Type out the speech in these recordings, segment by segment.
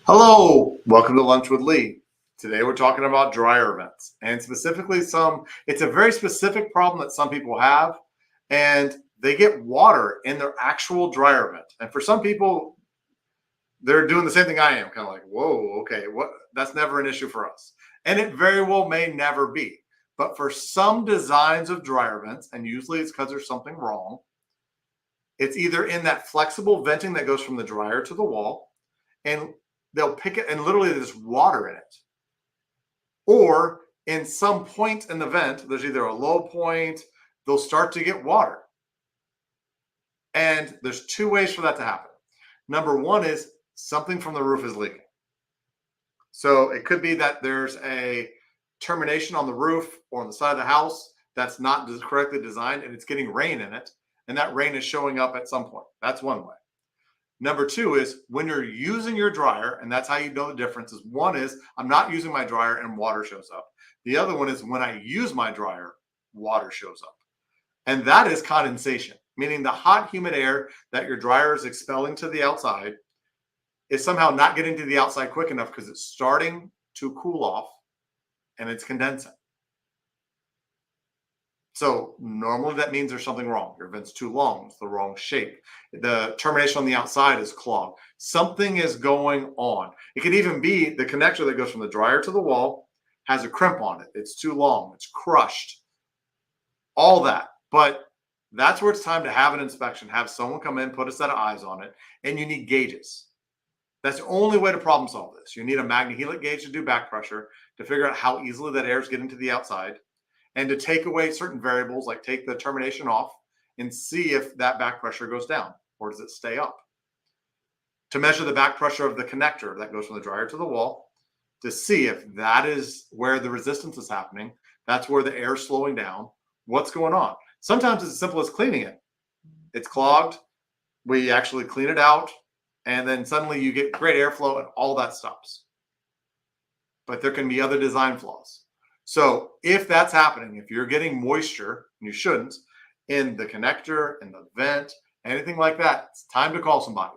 Hello, welcome to Lunch with Lee. Today we're talking about dryer vents and specifically it's a very specific problem that some people have and they get water in their actual dryer vent. And for some people, they're doing the same thing I am, kind of like, whoa, okay, what? That's never an issue for us. And it very well may never be. But for some designs of dryer vents, and usually it's because there's something wrong, it's either in that flexible venting that goes from the dryer to the wall, and they'll pick it and literally there's water in it. Or in some point in the vent, there's either a low point, they'll start to get water. And there's two ways for that to happen. Number one is something from the roof is leaking. So it could be that there's a termination on the roof or on the side of the house that's not correctly designed and it's getting rain in it. And that rain is showing up at some point. That's one way. Number two is when you're using your dryer, and that's how you know the difference is one is I'm not using my dryer and water shows up. The other one is when I use my dryer, water shows up. And that is condensation, meaning the hot, humid air that your dryer is expelling to the outside is somehow not getting to the outside quick enough because it's starting to cool off and it's condensing. So normally that means there's something wrong. Your vent's too long. It's the wrong shape. The termination on the outside is clogged. Something is going on. It could even be the connector that goes from the dryer to the wall has a crimp on it. It's too long. It's crushed. All that. But that's where it's time to have an inspection. Have someone come in, put a set of eyes on it, and you need gauges. That's the only way to problem solve this. You need a Magnehelic gauge to do back pressure to figure out how easily that air is getting to the outside, and to take away certain variables, like take the termination off and see if that back pressure goes down or does it stay up. To measure the back pressure of the connector that goes from the dryer to the wall to see if that is where the resistance is happening. That's where the air is slowing down. What's going on? Sometimes it's as simple as cleaning it. It's clogged. We actually clean it out. And then suddenly you get great airflow and all that stops. But there can be other design flaws. So if that's happening, if you're getting moisture, and you shouldn't, in the connector, in the vent, anything like that, it's time to call somebody.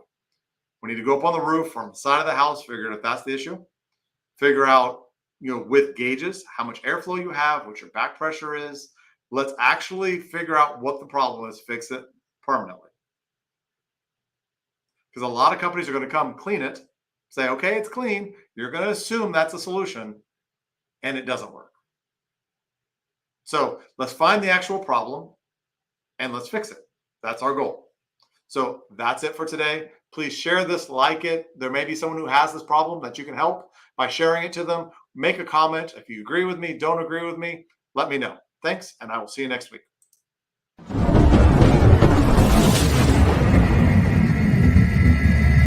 We need to go up on the roof or on the side of the house, figure out if that's the issue. Figure out, with gauges, how much airflow you have, what your back pressure is. Let's actually figure out what the problem is, fix it permanently. Because a lot of companies are going to come clean it, say, okay, it's clean. You're going to assume that's a solution, and it doesn't work. So let's find the actual problem and let's fix it. That's our goal. So that's it for today. Please share this, like it. There may be someone who has this problem that you can help by sharing it to them. Make a comment. If you agree with me, don't agree with me, let me know. Thanks, and I will see you next week.